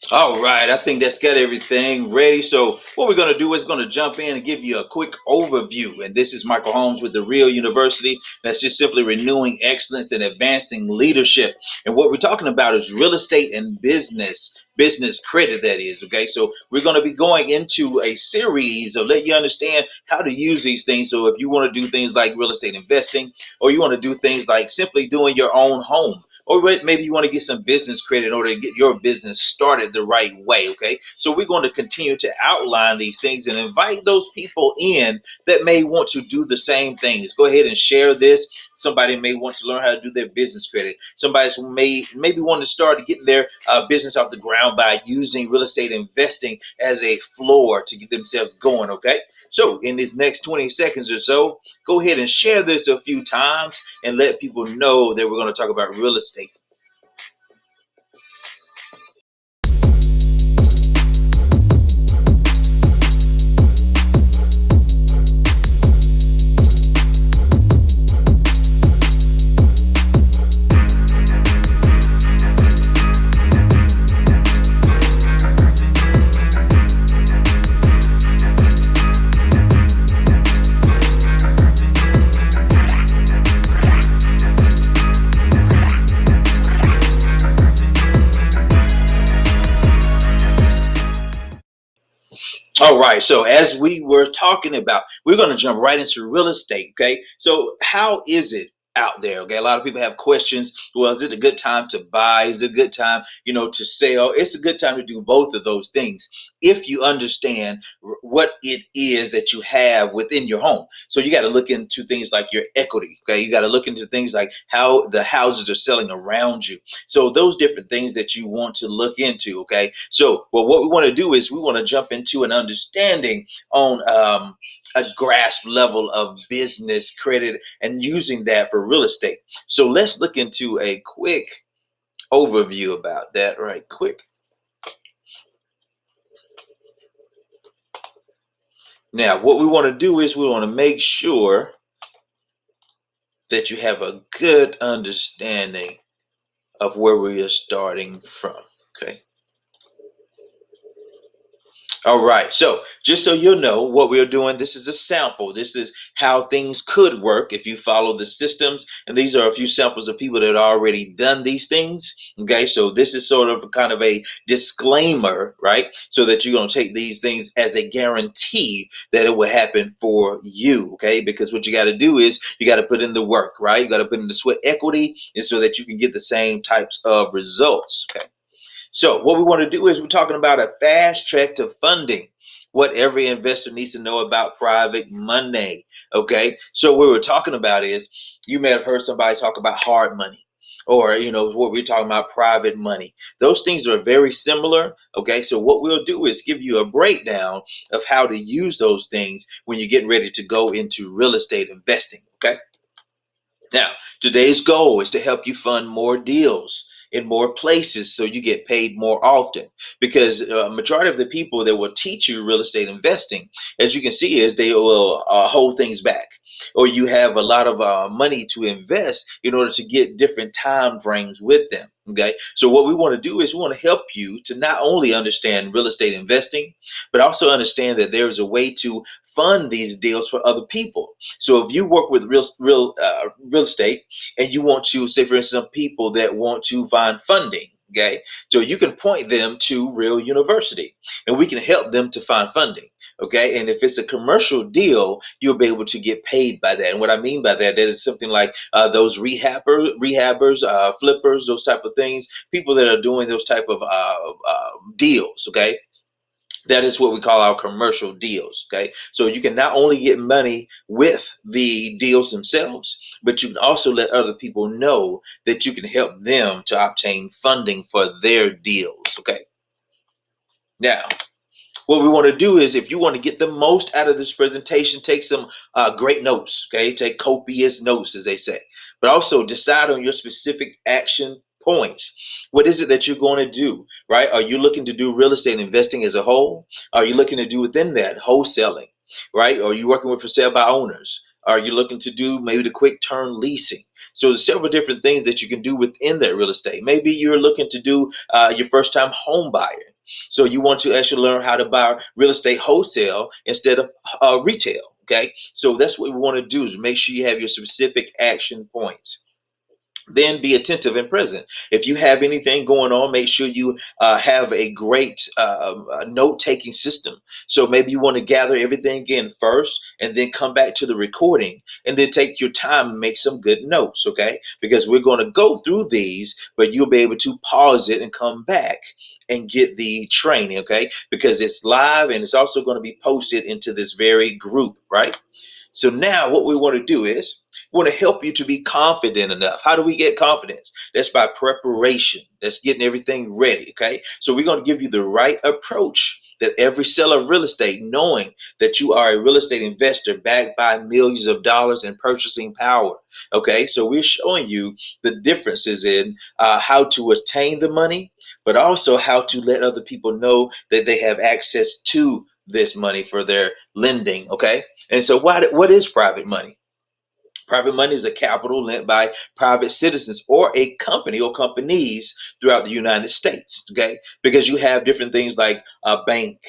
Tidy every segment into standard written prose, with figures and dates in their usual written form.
All right, I think that's got everything ready. So what we're going to do is going to jump in and give you a quick overview. And this is Michael Holmes with the Real University. That's just simply renewing excellence and advancing leadership. And what we're talking about is real estate and business credit, that is. Okay, so we're going to be going into a series of let you understand how to use these things. So if you want to do things like real estate investing, or you want to do things like simply doing your own home, or maybe you want to get some business credit in order to get your business started the right way. Okay, so we're going to continue to outline these things and invite those people in that may want to do the same things. Go ahead and share this. Somebody may want to learn how to do their business credit. Somebody maybe want to start getting their business off the ground by using real estate investing as a floor to get themselves going. Okay, so in these next 20 seconds or so, go ahead and share this a few times and let people know that we're going to talk about real estate. All right. So as we were talking about, we're going to jump right into real estate. Okay. So how is it out there? Okay. A lot of people have questions. Well, is it a good time to buy? Is it a good time, to sell? It's a good time to do both of those things if you understand what it is that you have within your home. So you got to look into things like your equity. Okay. You got to look into things like how the houses are selling around you. So those different things that you want to look into. Okay. So, well, what we want to do is we want to jump into an understanding on a grasp level of business credit and using that for real estate. So let's look into a quick overview about that right quick. Now, what we want to do is we want to make sure that you have a good understanding of where we are starting from. Okay. All right. So just so you'll know what we're doing, this is a sample. This is how things could work if you follow the systems. And these are a few samples of people that already done these things. Okay. So this is sort of kind of a disclaimer, right? So that you're going to take these things as a guarantee that it will happen for you. Okay. Because what you got to do is you got to put in the work, right? You got to put in the sweat equity, and so that you can get the same types of results. Okay. So what we want to do is we're talking about a fast track to funding. What every investor needs to know about private money. Okay. So what we're talking about is you may have heard somebody talk about hard money, or what we're talking about, private money. Those things are very similar. Okay. So what we'll do is give you a breakdown of how to use those things when you're getting ready to go into real estate investing. Okay. Now, today's goal is to help you fund more deals in more places so you get paid more often, because a majority of the people that will teach you real estate investing, as you can see, is they will hold things back, or you have a lot of money to invest in order to get different time frames with them. Okay, so what we want to do is we want to help you to not only understand real estate investing, but also understand that there is a way to fund these deals for other people. So if you work with real estate, and you want to say, for instance, some people that want to find funding. Okay, so you can point them to Real University, and we can help them to find funding. Okay, and if it's a commercial deal, you'll be able to get paid by that. And what I mean by that, that is something like those rehabbers, flippers, those type of things. People that are doing those type of deals. Okay, that is what we call our commercial deals. Okay, so you can not only get money with the deals themselves, but you can also let other people know that you can help them to obtain funding for their deals. Okay, now what we want to do is, if you want to get the most out of this presentation, take some great notes. Okay, take copious notes, as they say, but also decide on your specific action points. What is it that you're going to do, right? Are you looking to do real estate investing as a whole? Are you looking to do within that wholesaling, right? Are you working with for sale by owners? Are you looking to do maybe the quick turn leasing? So there's several different things that you can do within that real estate. Maybe you're looking to do your first time home buyer. So you want to actually learn how to buy real estate wholesale instead of retail. Okay, so that's what we want to do, is make sure you have your specific action points. Then be attentive and present. If you have anything going on, make sure you have a great note-taking system. So maybe you want to gather everything in first and then come back to the recording and then take your time and make some good notes, okay? Because we're going to go through these, but you'll be able to pause it and come back and get the training, okay? Because it's live and it's also going to be posted into this very group, right? So now what we want to do is we want to help you to be confident enough. How do we get confidence? That's by preparation. That's getting everything ready. Okay. So we're going to give you the right approach that every seller of real estate, knowing that you are a real estate investor backed by millions of dollars in purchasing power. Okay. So we're showing you the differences in how to attain the money, but also how to let other people know that they have access to this money for their lending. Okay. And so what is private money? Private money is a capital lent by private citizens or a company or companies throughout the United States. Okay, because you have different things like a bank,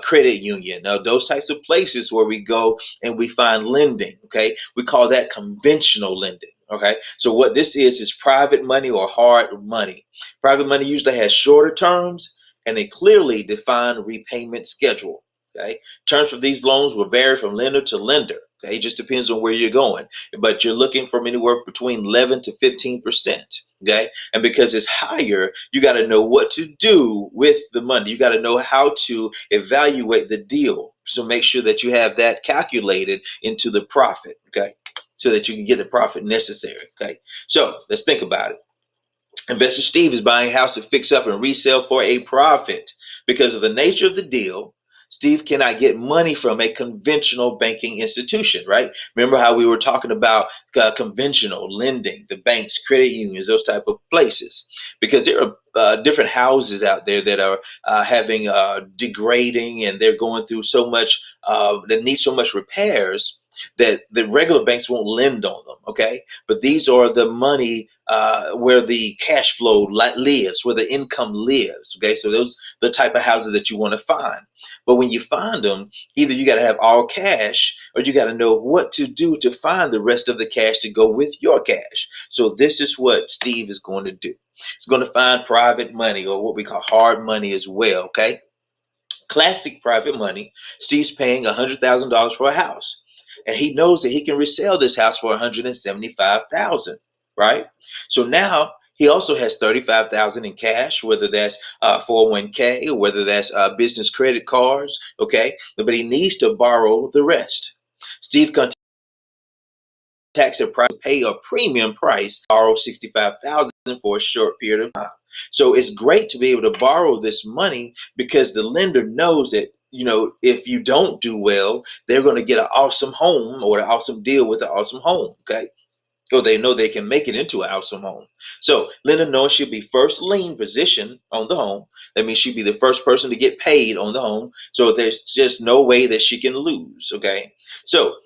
credit union, those types of places where we go and we find lending. Okay, we call that conventional lending. Okay, so what this is private money or hard money. Private money usually has shorter terms and a clearly defined repayment schedule. Okay, terms for these loans will vary from lender to lender. Okay, it just depends on where you're going, but you're looking from anywhere between 11 to 15%. Okay, and because it's higher, you got to know what to do with the money. You got to know how to evaluate the deal. So make sure that you have that calculated into the profit. Okay, so that you can get the profit necessary. Okay, so let's think about it. Investor Steve is buying a house to fix up and resell for a profit. Because of the nature of the deal, Steve cannot get money from a conventional banking institution, right? Remember how we were talking about conventional lending, the banks, credit unions, those type of places, because there are different houses out there that are having degrading, and they're going through so much that need so much repairs that the regular banks won't lend on them. Okay, but these are the money where the cash flow lives, where the income lives. Okay, so those are the type of houses that you want to find. But when you find them, either you got to have all cash, or you got to know what to do to find the rest of the cash to go with your cash. So this is what Steve is going to do. He's going to find private money, or what we call hard money as well. Okay, classic private money. Steve's paying $100,000 for a house, and he knows that he can resell this house for 175,000. Right. So now he also has 35,000 in cash, whether that's 401k or whether that's business credit cards. Okay, but he needs to borrow the rest. Steve tax and price pay a premium price, borrow 65,000 for a short period of time. So it's great to be able to borrow this money because the lender knows that, if you don't do well, they're going to get an awesome home or an awesome deal with an awesome home. Okay. So they know they can make it into an awesome home. So Linda knows she'll be first lien position on the home. That means she'll be the first person to get paid on the home. So there's just no way that she can lose. Okay. So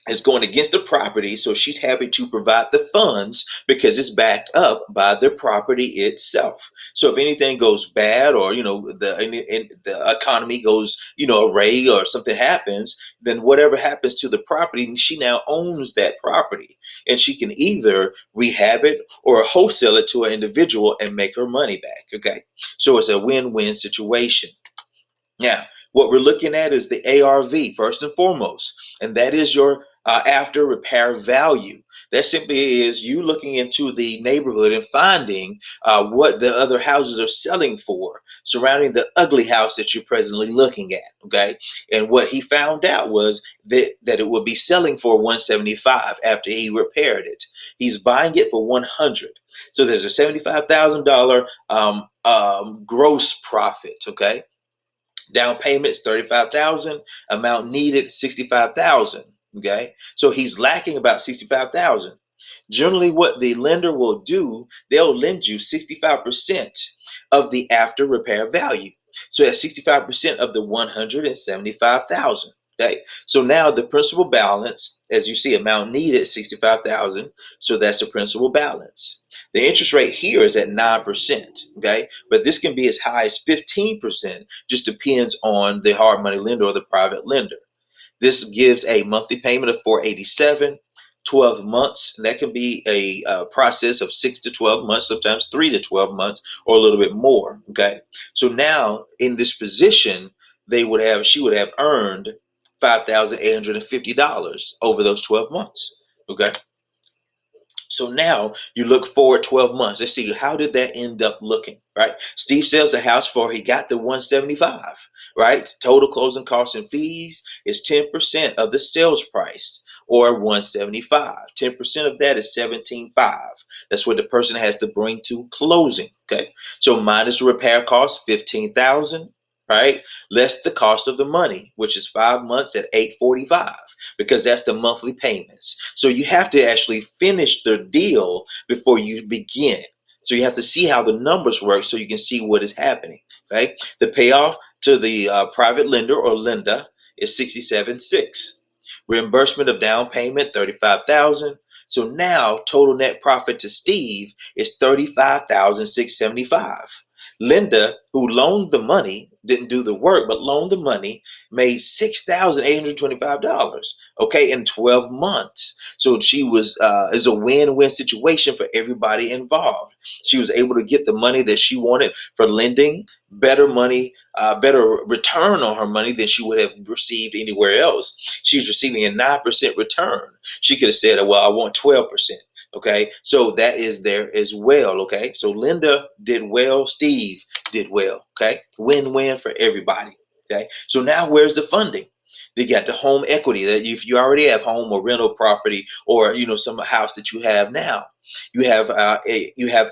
is going against the property, so she's happy to provide the funds because it's backed up by the property itself. So if anything goes bad, or the economy goes array, or something happens, then whatever happens to the property, she now owns that property, and she can either rehab it or wholesale it to an individual and make her money back. Okay, so it's a win-win situation. Now, what we're looking at is the ARV first and foremost, and that is your after repair value. That simply is you looking into the neighborhood and finding what the other houses are selling for surrounding the ugly house that you're presently looking at. Okay, and what he found out was that it would be selling for 175 after he repaired it. He's buying it for 100. So there's a $75,000 gross profit. Okay, down payments 35,000, amount needed 65,000. Okay, so he's lacking about 65,000. Generally, what the lender will do, they'll lend you 65% of the after repair value. So that's 65% of the 175,000. Okay, so now the principal balance, as you see, amount needed 65,000. So that's the principal balance. The interest rate here is at 9%. Okay, but this can be as high as 15%. Just depends on the hard money lender or the private lender. This gives a monthly payment of 487, 12 months. And that can be a process of 6 to 12 months, sometimes 3 to 12 months, or a little bit more. Okay. So now in this position, she would have earned $5,850 over those 12 months. Okay. So now you look forward 12 months. Let's see, how did that end up looking, right? Steve sells the house he got the 175, right? Total closing costs and fees is 10% of the sales price or 175. 10% of that is 17.5. That's what the person has to bring to closing, okay? So minus the repair cost, 15,000, right? Less the cost of the money, which is 5 months at 845, because that's the monthly payments. So you have to actually finish the deal before you begin. So you have to see how the numbers work so you can see what is happening. Okay. The payoff to the private lender or lender is 67.6. Reimbursement of down payment 35,000. So now total net profit to Steve is 35,675. Linda, who loaned the money, didn't do the work, but loaned the money, made $6,825. Okay, in 12 months. So she was is a win-win situation for everybody involved. She was able to get the money that she wanted for lending, better money, better return on her money than she would have received anywhere else. She's receiving a 9% return. She could have said, well, I want 12%. Okay, so that is there as well. Okay, so Linda did well, Steve did well. Okay, win-win for everybody. Okay, so now where's the funding? They got the home equity that if you already have home or rental property, or some house that you have now, you have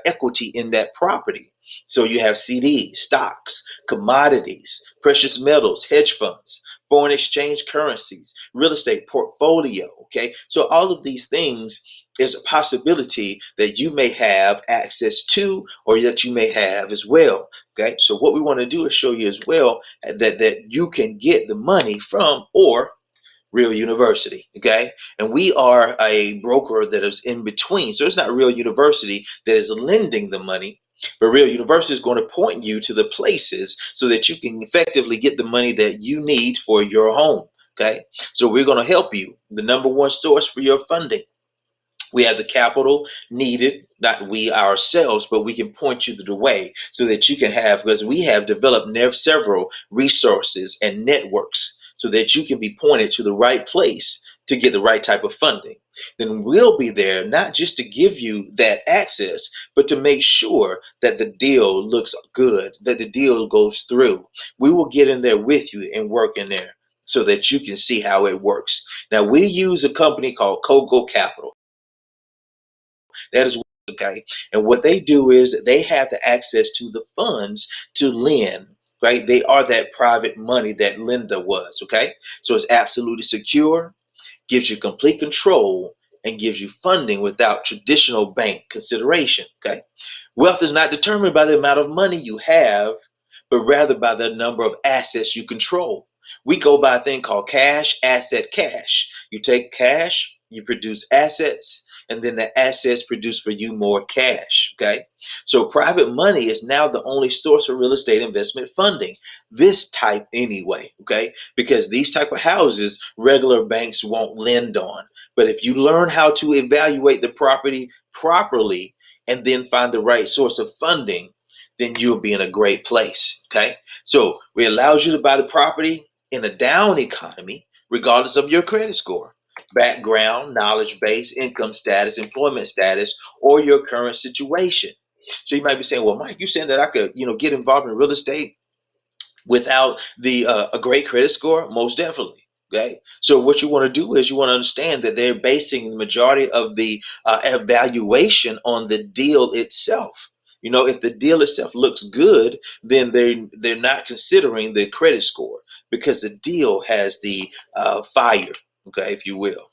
equity in that property. So you have CDs, stocks, commodities, precious metals, hedge funds, foreign exchange currencies, real estate portfolio. Okay, so all of these things is a possibility that you may have access to, or that you may have as well. Okay, so what we want to do is show you as well that you can get the money from Real University. Okay, and we are a broker that is in between. So it's not Real University that is lending the money, but Real University is going to point you to the places so that you can effectively get the money that you need for your home. Okay, so we're going to help you, the number one source for your funding. We have the capital needed, not we ourselves, but we can point you to the way so that you can have, because we have developed several resources and networks so that you can be pointed to the right place to get the right type of funding. Then we'll be there not just to give you that access, but to make sure that the deal looks good, that the deal goes through. We will get in there with you and work in there so that you can see how it works. Now, we use a company called Coco Capital. That is okay. And what they do is they have the access to the funds to lend. Right? They are that private money that Linda was. Okay. So it's absolutely secure, gives you complete control, and gives you funding without traditional bank consideration. Okay. Wealth is not determined by the amount of money you have, but rather by the number of assets you control. We go by a thing called cash, asset, cash. You take cash, you produce assets, and then the assets produce for you more cash. Okay. So private money is now the only source of real estate investment funding. This type anyway. Okay. Because these type of houses, regular banks won't lend on. But if you learn how to evaluate the property properly, and then find the right source of funding, then you'll be in a great place. Okay. So it allows you to buy the property in a down economy, regardless of your credit score, background, knowledge base, income status, employment status, or your current situation. So you might be saying, well, Mike, you saying that I could, get involved in real estate without the a great credit score? Most definitely. Okay, so what you want to do is you want to understand that they're basing the majority of the evaluation on the deal itself. If the deal itself looks good, then they're not considering the credit score, because the deal has the fire, okay, if you will.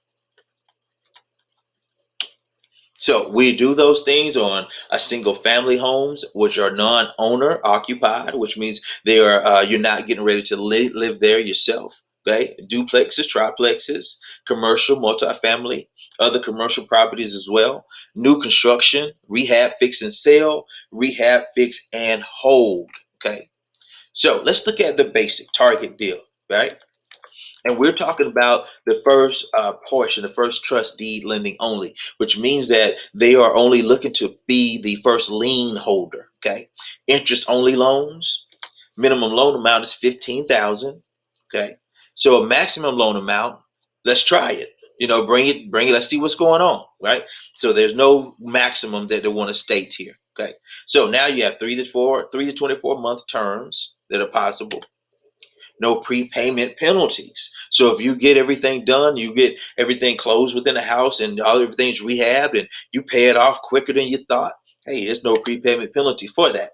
So we do those things on a single family homes, which are non-owner occupied, which means they are you're not getting ready to live there yourself. okay, duplexes, triplexes, commercial, multifamily, other commercial properties as well, new construction, rehab, fix and sell, rehab, fix and hold. Okay, so let's look at the basic target deal, right? And we're talking about the first portion, the first trust deed lending only, which means that they are only looking to be the first lien holder. Okay, interest only loans. Minimum loan amount is 15,000. Okay, so a maximum loan amount. Let's try it. Bring it. Let's see what's going on. Right. So there's no maximum that they want to state here. Okay. So now you have 3 to 24 month terms that are possible, no prepayment penalties. So if you get everything done, you get everything closed within the house and all everything's rehabbed and you pay it off quicker than you thought, hey, there's no prepayment penalty for that.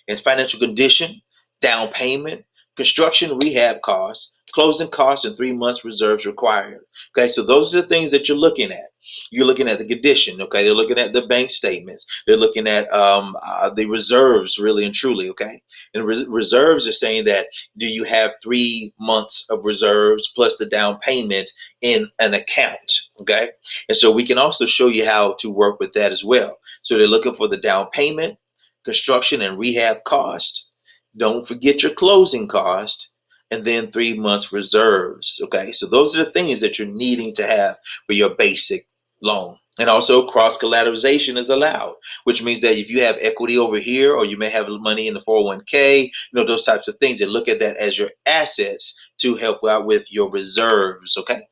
And financial condition, down payment, construction rehab costs, closing costs, and 3 months reserves required. Okay, so those are the things that you're looking at. You're looking at the condition. Okay, they're looking at the bank statements. They're looking at the reserves, really and truly. Okay, and reserves are saying that do you have 3 months of reserves plus the down payment in an account? Okay. And so we can also show you how to work with that as well. So they're looking for the down payment, construction and rehab cost. Don't forget your closing cost. And then 3 months reserves. Okay. So those are the things that you're needing to have for your basic loan. And also cross collateralization is allowed, which means that if you have equity over here, or you may have money in the 401k, those types of things, and look at that as your assets to help out with your reserves. Okay.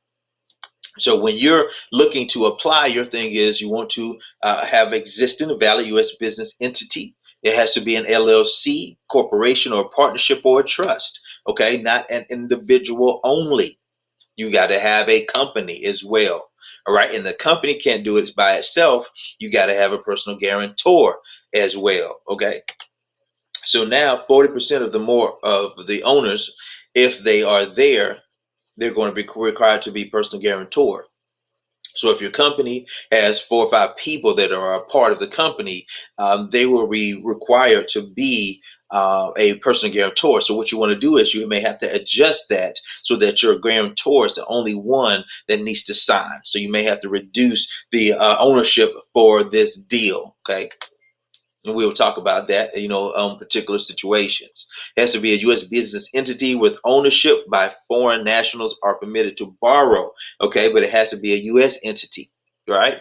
So when you're looking to apply, your thing is you want to have existing a valid U.S. business entity. It has to be an LLC, corporation, or a partnership or a trust. Okay, not an individual only. You got to have a company as well. All right, and the company can't do it by itself. You got to have a personal guarantor as well. Okay, so now 40% of the more of the owners, if they are there, they're going to be required to be personal guarantor. So if your company has 4 or 5 people that are a part of the company, they will be required to be a personal guarantor. So what you want to do is you may have to adjust that so that your guarantor is the only one that needs to sign. So you may have to reduce the ownership for this deal. Okay. And we'll talk about that, particular situations. It has to be a U.S. business entity with ownership by foreign nationals are permitted to borrow. Okay, but it has to be a U.S. entity, right?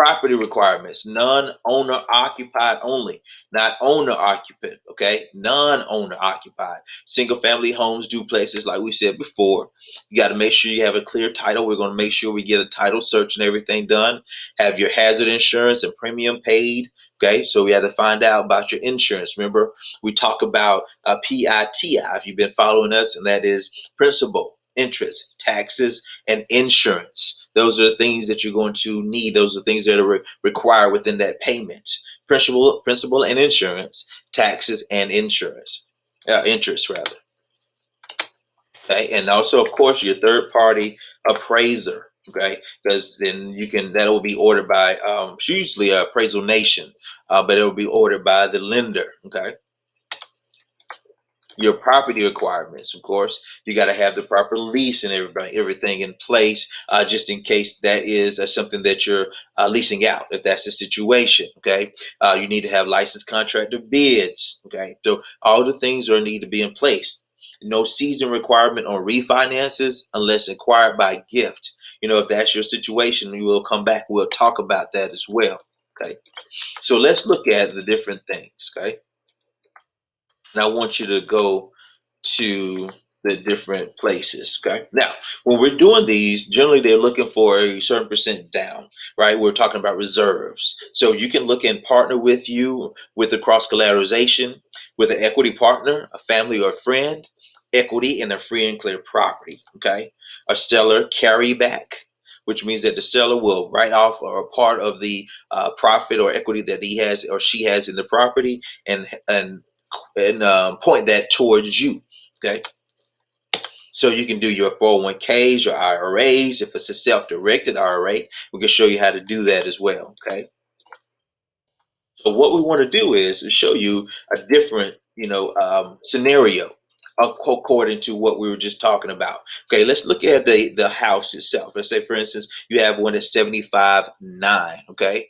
Property requirements, non-owner occupied only, not owner occupant. Okay, non-owner occupied, single family homes, duplexes, like we said before. You got to make sure you have a clear title. We're going to make sure we get a title search and everything done. Have your hazard insurance and premium paid. Okay, so we have to find out about your insurance. Remember, we talk about PITI if you've been following us, and that is principal, interest, taxes, and insurance. Those are the things that you're going to need. Those are things that are required within that payment. Principal and insurance, taxes and insurance, interest rather. Okay, and also of course your third party appraiser. Okay, because then that will be ordered by usually appraisal nation, but it will be ordered by the lender. Okay, your property requirements, of course, you got to have the proper lease and everything in place, just in case that is something that you're leasing out, if that's the situation. Okay, you need to have licensed contractor bids. Okay, so all the things are need to be in place. No season requirement on refinances unless acquired by gift. If that's your situation, we will come back, we'll talk about that as well. Okay, so let's look at the different things. Okay, and I want you to go to the different places. Okay. Now, when we're doing these, generally they're looking for a certain percent down, right? We're talking about reserves. So you can look and partner with you with a cross collateralization with an equity partner, a family or a friend, equity in a free and clear property. Okay. A seller carryback, which means that the seller will write off or a part of the profit or equity that he has or she has in the property and point that towards you. Okay. So you can do your 401ks, your IRAs. If it's a self-directed IRA, we can show you how to do that as well. Okay. So what we want to do is show you a different, scenario according to what we were just talking about. Okay, let's look at the house itself. Let's say, for instance, you have one that's 75.9. Okay,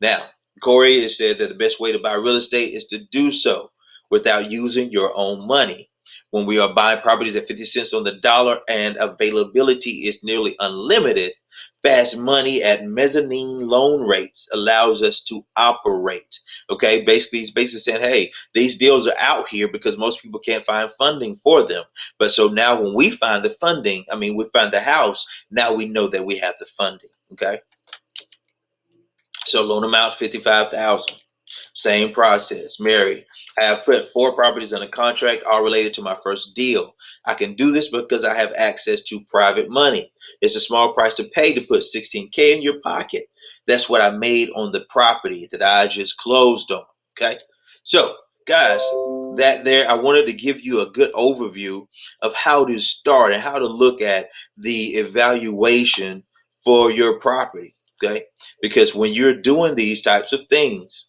now Corey has said that the best way to buy real estate is to do so without using your own money. When we are buying properties at 50 cents on the dollar and availability is nearly unlimited, fast money at mezzanine loan rates allows us to operate. Okay, basically, he's basically saying, hey, these deals are out here because most people can't find funding for them. But so now when we find the funding, I mean, we find the house, now we know that we have the funding. Okay. So loan amount 55,000. Same process. Mary, I have put 4 properties under contract, all related to my first deal. I can do this because I have access to private money. It's a small price to pay to put 16K in your pocket. That's what I made on the property that I just closed on. Okay. So, guys, that there, I wanted to give you a good overview of how to start and how to look at the evaluation for your property. Okay. Because when you're doing these types of things,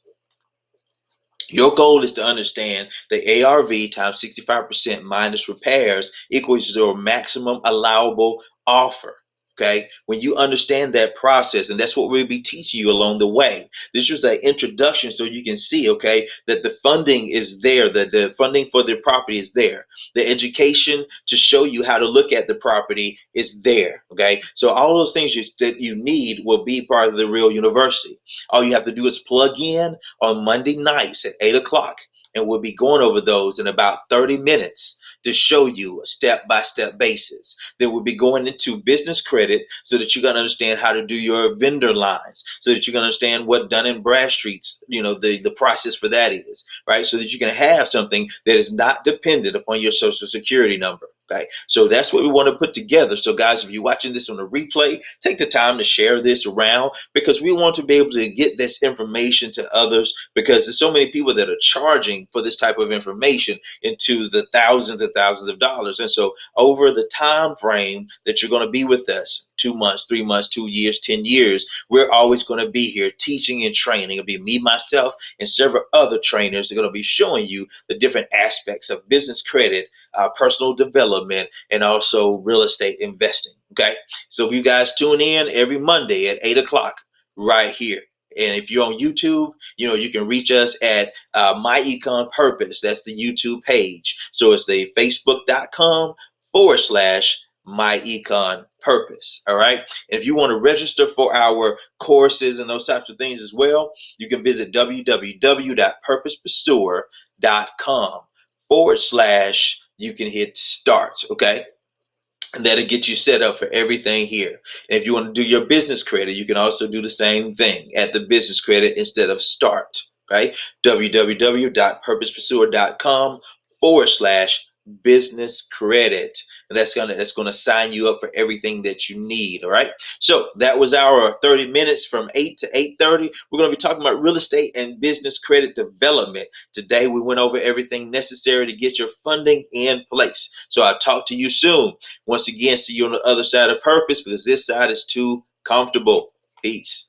your goal is to understand the ARV times 65% minus repairs equals your maximum allowable offer. Okay. When you understand that process, and that's what we'll be teaching you along the way. This was an introduction so you can see, okay, that the funding is there, that the funding for the property is there. The education to show you how to look at the property is there. Okay. So all those things that you need will be part of the real university. All you have to do is plug in on Monday nights at 8 o'clock. And we'll be going over those in about 30 minutes to show you a step-by-step basis. Then we'll be going into business credit so that you're going to understand how to do your vendor lines, so that you're going to understand what Dun and Bradstreet's, the process for that is, right? So that you can have something that is not dependent upon your social security number. Okay, so that's what we want to put together. So guys, if you're watching this on a replay, take the time to share this around, because we want to be able to get this information to others, because there's so many people that are charging for this type of information into the thousands and thousands of dollars. And so over the time frame that you're going to be with us, 2 months, 3 months, 2 years, 10 years, we're always going to be here teaching and training. It'll be me, myself, and several other trainers that are going to be showing you the different aspects of business credit, personal development, and also real estate investing. Okay, so you guys tune in every Monday at 8 o'clock right here. And if you're on YouTube, you can reach us at My Econ Purpose. That's the YouTube page. So it's the facebook.com/My Econ Purpose. All right. And if you want to register for our courses and those types of things as well, you can visit www.purposepursuer.com/ you can hit start. Okay. And that'll get you set up for everything here. And if you want to do your business credit, you can also do the same thing at the business credit instead of start, right? www.purposepursuer.com/business credit. And that's gonna sign you up for everything that you need. All right. So that was our 30 minutes from 8 to 8:30. We're gonna be talking about real estate and business credit development. Today we went over everything necessary to get your funding in place. So I'll talk to you soon. Once again, see you on the other side of purpose, because this side is too comfortable. Peace.